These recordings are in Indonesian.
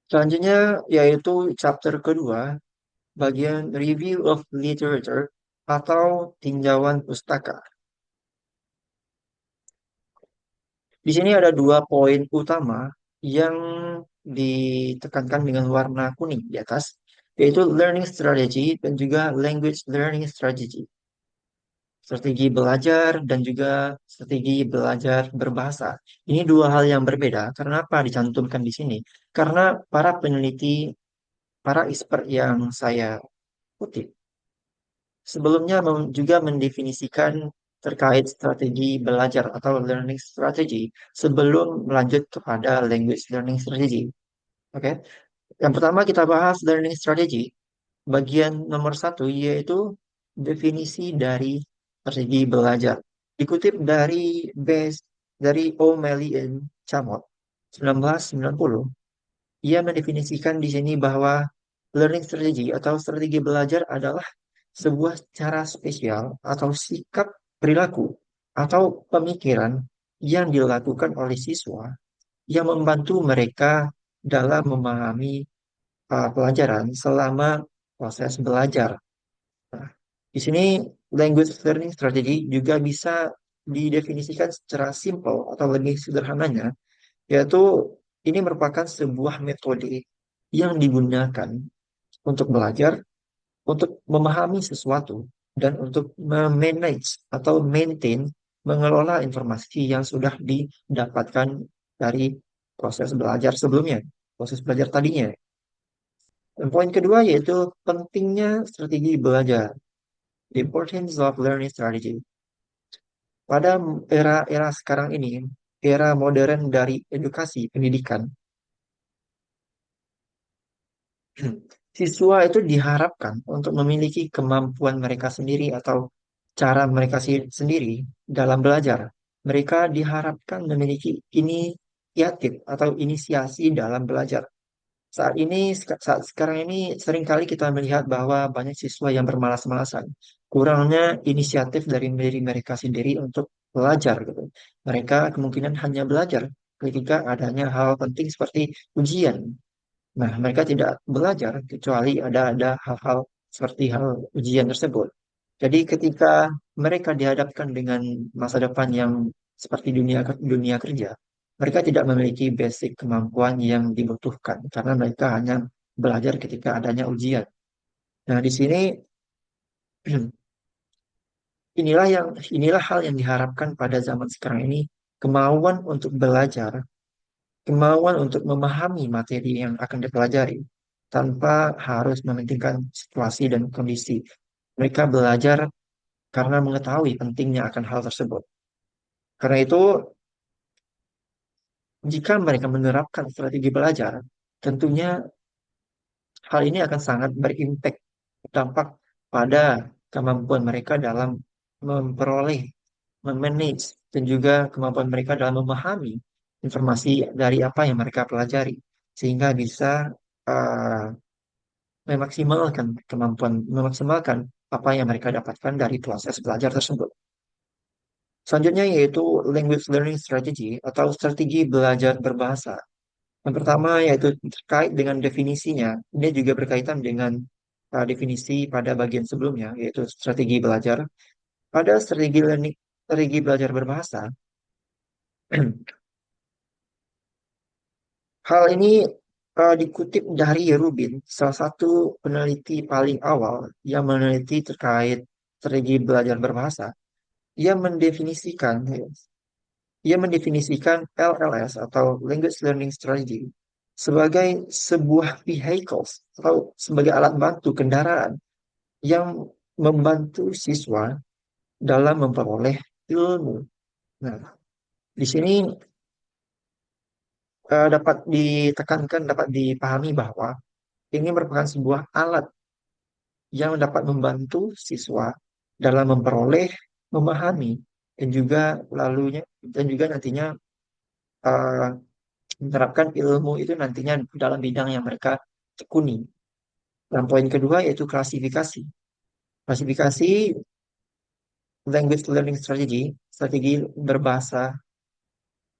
Selanjutnya yaitu chapter kedua, bagian review of literature atau tinjauan pustaka. Di sini ada dua poin utama yang ditekankan dengan warna kuning di atas, yaitu learning strategy dan juga language learning strategy. Strategi belajar dan juga strategi belajar berbahasa. Ini dua hal yang berbeda. Kenapa dicantumkan di sini? Karena para peneliti, para expert yang saya kutip, sebelumnya juga mendefinisikan terkait strategi belajar atau learning strategy sebelum melanjut kepada language learning strategy. Oke, yang pertama kita bahas learning strategy. Bagian nomor satu yaitu definisi dari strategi belajar. Dikutip dari O'Malley and Chamot 1990, ia mendefinisikan di sini bahwa learning strategy atau strategi belajar adalah sebuah cara spesial atau sikap perilaku atau pemikiran yang dilakukan oleh siswa yang membantu mereka dalam memahami pelajaran selama proses belajar. Nah, di sini language learning strategy juga bisa didefinisikan secara simple atau lebih sederhananya, yaitu ini merupakan sebuah metode yang digunakan untuk belajar, untuk memahami sesuatu, dan untuk memanage atau maintain, mengelola informasi yang sudah didapatkan dari proses belajar sebelumnya, proses belajar tadinya. Dan poin kedua yaitu pentingnya strategi belajar, the importance of learning strategy. Pada era-era sekarang ini, era modern dari edukasi pendidikan, siswa itu diharapkan untuk memiliki kemampuan mereka sendiri atau cara mereka sendiri dalam belajar. Mereka diharapkan memiliki inisiatif atau inisiasi dalam belajar. Saat sekarang ini seringkali kita melihat bahwa banyak siswa yang bermalas-malasan. Kurangnya inisiatif dari diri mereka sendiri untuk belajar gitu. Mereka kemungkinan hanya belajar ketika adanya hal penting seperti ujian. Nah, mereka tidak belajar kecuali ada hal-hal seperti hal ujian tersebut. Jadi ketika mereka dihadapkan dengan masa depan yang seperti dunia kerja, mereka tidak memiliki basic kemampuan yang dibutuhkan karena mereka hanya belajar ketika adanya ujian. Nah, di sini inilah hal yang diharapkan pada zaman sekarang ini, kemauan untuk belajar, kemauan untuk memahami materi yang akan dipelajari tanpa harus mementingkan situasi dan kondisi. Mereka belajar karena mengetahui pentingnya akan hal tersebut. Karena itu, jika mereka menerapkan strategi belajar, tentunya hal ini akan sangat berimpact, berdampak pada kemampuan mereka dalam memperoleh, memanage, dan juga kemampuan mereka dalam memahami informasi dari apa yang mereka pelajari, sehingga bisa uh, memaksimalkan apa yang mereka dapatkan dari proses belajar tersebut. Selanjutnya yaitu language learning strategy atau strategi belajar berbahasa. Yang pertama yaitu terkait dengan definisinya. Ini juga berkaitan dengan definisi pada bagian sebelumnya, yaitu strategi belajar. Pada strategi belajar berbahasa, hal ini dikutip dari Rubin, salah satu peneliti paling awal yang meneliti terkait strategi belajar berbahasa. Ia mendefinisikan Ia mendefinisikan LLS atau Language Learning Strategy sebagai sebuah vehicles atau sebagai alat bantu kendaraan yang membantu siswa dalam memperoleh ilmu. Nah, di sini dapat dipahami bahwa ini merupakan sebuah alat yang dapat membantu siswa dalam memperoleh, memahami, dan juga nantinya eh, menerapkan ilmu itu nantinya dalam bidang yang mereka tekuni. Dan poin kedua yaitu klasifikasi. Klasifikasi language learning strategy, berbahasa,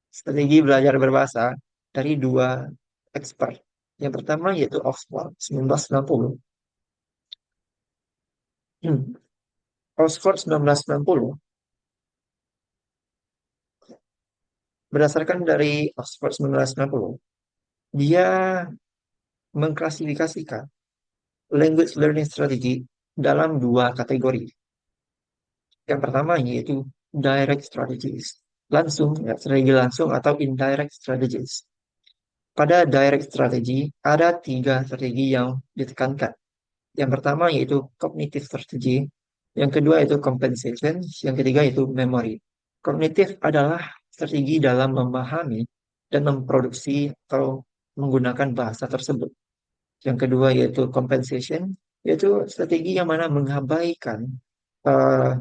strategi belajar berbahasa dari dua expert. Yang pertama yaitu Oxford 1990. Oxford 1960, berdasarkan dari Oxford 1960, dia mengklasifikasikan language learning strategy dalam dua kategori. Yang pertama yaitu direct strategies, langsung, ya, strategi langsung atau indirect strategies. Pada direct strategy ada tiga strategi yang ditekankan. Yang pertama yaitu cognitive strategy, yang kedua yaitu compensation, yang ketiga yaitu memory. Kognitif adalah strategi dalam memahami dan memproduksi atau menggunakan bahasa tersebut. Yang kedua yaitu compensation, yaitu strategi yang mana mengabaikan eh,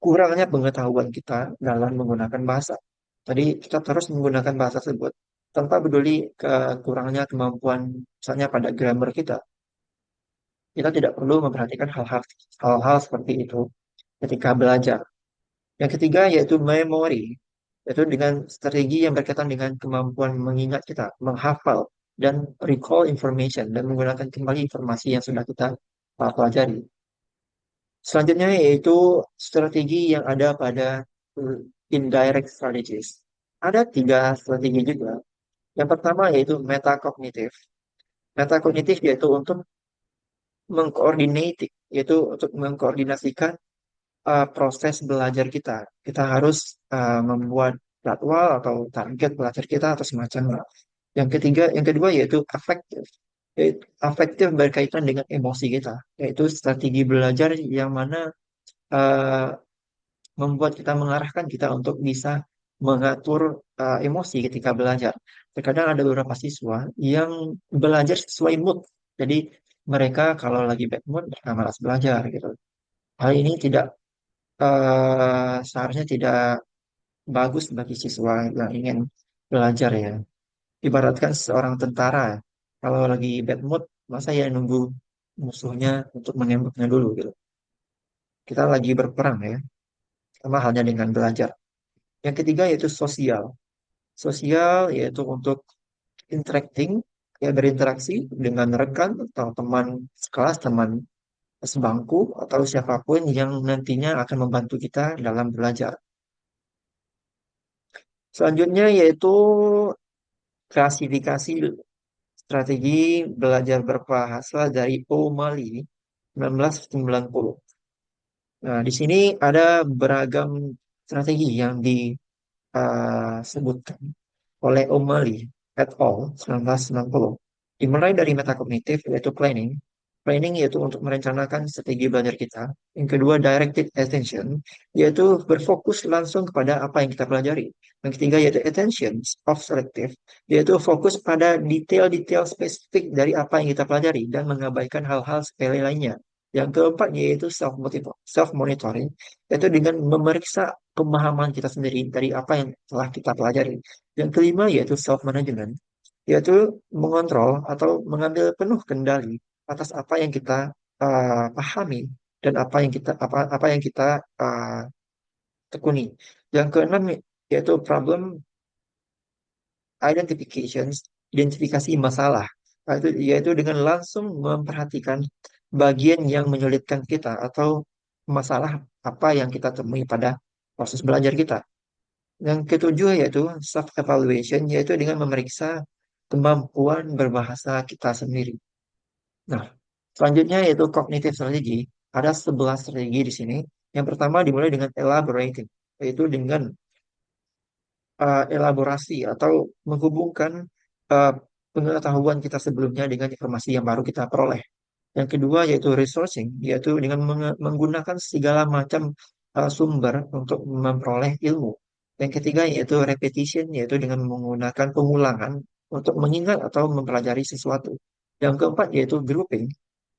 kurangnya pengetahuan kita dalam menggunakan bahasa. Tadi kita terus menggunakan bahasa tersebut tanpa peduli kurangnya kemampuan misalnya pada grammar kita. Kita tidak perlu memperhatikan hal-hal seperti itu ketika belajar. Yang ketiga yaitu memory, yaitu dengan strategi yang berkaitan dengan kemampuan mengingat kita, menghafal dan recall information dan menggunakan kembali informasi yang sudah kita pelajari. Selanjutnya yaitu strategi yang ada pada uh, indirect strategies. Ada tiga strategi juga. Yang pertama yaitu metakognitif. Metakognitif yaitu untuk mengkoordinate, yaitu untuk mengkoordinasikan proses belajar kita. Kita harus membuat jadwal atau target belajar kita atau semacamnya. Yang kedua yaitu afektif. Afektif berkaitan dengan emosi kita, yaitu strategi belajar yang mana eh, membuat kita mengarahkan kita untuk bisa mengatur emosi ketika belajar. Terkadang ada beberapa siswa yang belajar sesuai mood. Jadi mereka kalau lagi bad mood mereka malas belajar gitu. Hal ini tidak seharusnya tidak bagus bagi siswa yang ingin belajar ya. Ibaratkan seorang tentara, kalau lagi bad mood, masa ya nunggu musuhnya untuk menembaknya dulu gitu. Kita lagi berperang ya, sama halnya dengan belajar. Yang ketiga yaitu sosial. Sosial yaitu untuk interacting, ya berinteraksi dengan rekan atau teman sekelas, teman sebangku, atau siapapun yang nantinya akan membantu kita dalam belajar. Selanjutnya yaitu klasifikasi strategi belajar berbahasa dari O'Malley 1990. Nah, di sini ada beragam strategi yang disebutkan oleh O'Malley et al. 1990. Dimulai dari metakognitif yaitu planning. Planning yaitu untuk merencanakan strategi belajar kita. Yang kedua, directed attention, yaitu berfokus langsung kepada apa yang kita pelajari. Yang ketiga yaitu attention of selective, yaitu fokus pada detail-detail spesifik dari apa yang kita pelajari dan mengabaikan hal-hal sepele lainnya. Yang keempat yaitu self-monitoring, yaitu dengan memeriksa pemahaman kita sendiri dari apa yang telah kita pelajari. Yang kelima yaitu self-management, yaitu mengontrol atau mengambil penuh kendali atas apa yang kita pahami dan apa yang kita uh, tekuni. Yang keenam yaitu problem identifications, identifikasi masalah, yaitu dengan langsung memperhatikan bagian yang menyulitkan kita atau masalah apa yang kita temui pada proses belajar kita. Yang ketujuh yaitu self-evaluation, yaitu dengan memeriksa kemampuan berbahasa kita sendiri. Nah, selanjutnya yaitu cognitive strategy. Ada 11 strategi di sini. Yang pertama dimulai dengan elaborating, yaitu dengan elaborasi atau menghubungkan uh, pengetahuan kita sebelumnya dengan informasi yang baru kita peroleh. Yang kedua yaitu resourcing, yaitu dengan menggunakan segala macam sumber untuk memperoleh ilmu. Yang ketiga yaitu repetition, yaitu dengan menggunakan pengulangan untuk mengingat atau mempelajari sesuatu. Yang keempat yaitu grouping.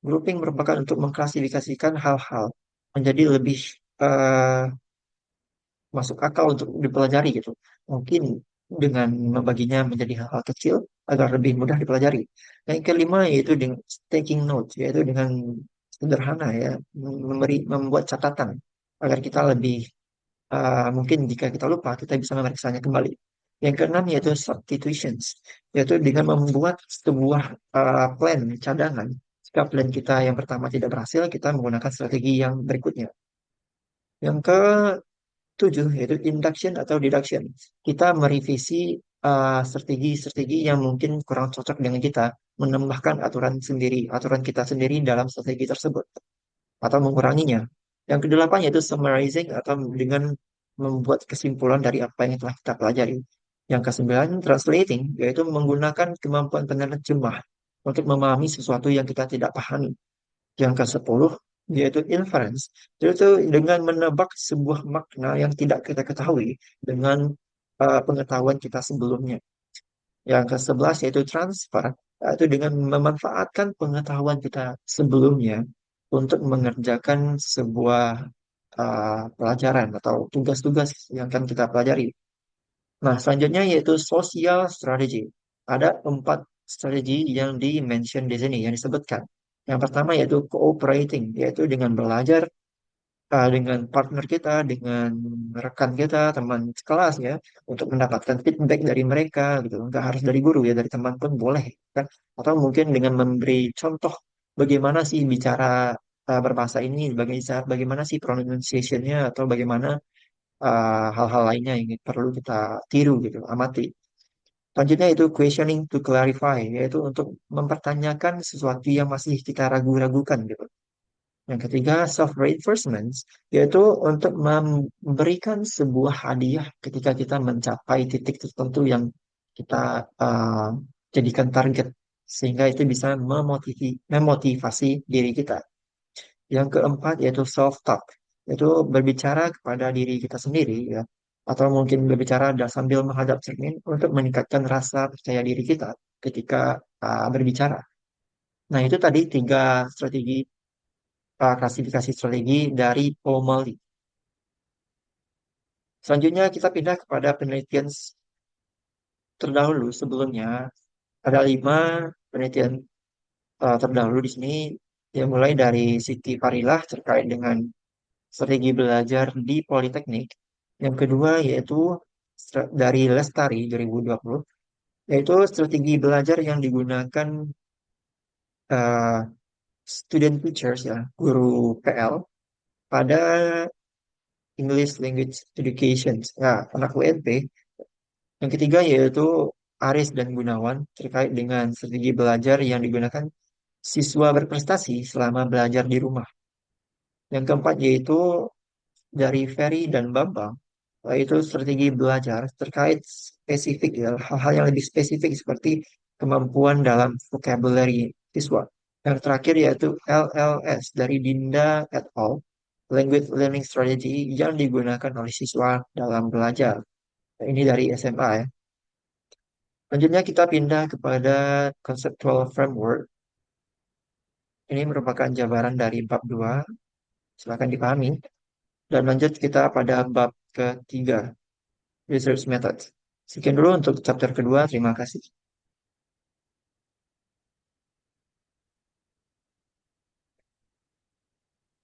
Grouping merupakan untuk mengklasifikasikan hal-hal menjadi lebih eh, masuk akal untuk dipelajari gitu. Mungkin dengan membaginya menjadi hal-hal kecil agar lebih mudah dipelajari. Yang kelima yaitu dengan taking notes, yaitu dengan sederhana ya, membuat catatan agar kita lebih mungkin jika kita lupa kita bisa memeriksanya kembali. Yang keenam yaitu substitutions, yaitu dengan membuat sebuah plan cadangan. Jika plan kita yang pertama tidak berhasil, kita menggunakan strategi yang berikutnya. Yang ketujuh yaitu induction atau deduction. Kita merevisi strategi-strategi yang mungkin kurang cocok dengan kita, menambahkan aturan sendiri, aturan kita sendiri dalam strategi tersebut atau menguranginya. Yang kedelapan yaitu summarizing atau dengan membuat kesimpulan dari apa yang telah kita pelajari. Yang kesembilan, translating, yaitu menggunakan kemampuan penerjemah untuk memahami sesuatu yang kita tidak pahami. Yang ke-10, yaitu inference, yaitu dengan menebak sebuah makna yang tidak kita ketahui dengan pengetahuan kita sebelumnya. Yang ke-11 yaitu transfer, yaitu dengan memanfaatkan pengetahuan kita sebelumnya untuk mengerjakan sebuah pelajaran atau tugas-tugas yang akan kita pelajari. Nah, selanjutnya yaitu social strategy. Ada 4 strategi yang di-mention di sini, yang disebutkan. Yang pertama yaitu cooperating, yaitu dengan belajar dengan partner kita, dengan rekan kita, teman kelas ya, untuk mendapatkan feedback dari mereka gitu. Nggak harus dari guru ya, dari teman pun boleh kan. Atau mungkin dengan memberi contoh bagaimana sih bicara berbahasa ini, bagaimana sih pronunciation-nya atau bagaimana hal-hal lainnya yang perlu kita tiru gitu, amati. Selanjutnya itu questioning to clarify, yaitu untuk mempertanyakan sesuatu yang masih kita ragu-ragukan gitu. Yang ketiga, self-reinforcement, yaitu untuk memberikan sebuah hadiah ketika kita mencapai titik tertentu yang kita jadikan target, sehingga itu bisa memotivasi diri kita. Yang keempat, yaitu self-talk, yaitu berbicara kepada diri kita sendiri, ya, atau mungkin berbicara sambil menghadap cermin untuk meningkatkan rasa percaya diri kita ketika berbicara. Nah, itu tadi tiga strategi klasifikasi strategi dari O'Malley. Selanjutnya kita pindah kepada penelitian terdahulu sebelumnya. Ada 5 penelitian terdahulu di sini yang mulai dari Siti Farilah terkait dengan strategi belajar di Politeknik. Yang kedua yaitu dari Lestari 2020, yaitu strategi belajar yang digunakan eh, student teachers ya, guru PL pada English Language Education, ya, anak UNP. Yang ketiga yaitu Aris dan Gunawan terkait dengan strategi belajar yang digunakan siswa berprestasi selama belajar di rumah. Yang keempat yaitu dari Ferry dan Bambang, yaitu strategi belajar terkait spesifik ya, hal-hal yang lebih spesifik seperti kemampuan dalam vocabulary siswa. Yang terakhir yaitu LLS dari Dinda et al. Language Learning Strategy yang digunakan oleh siswa dalam belajar. Nah, ini dari SMA ya. Selanjutnya kita pindah kepada conceptual framework. Ini merupakan jabaran dari bab 2. Silakan dipahami. Dan lanjut kita pada bab ketiga, research method. Sekian dulu untuk chapter kedua. Terima kasih.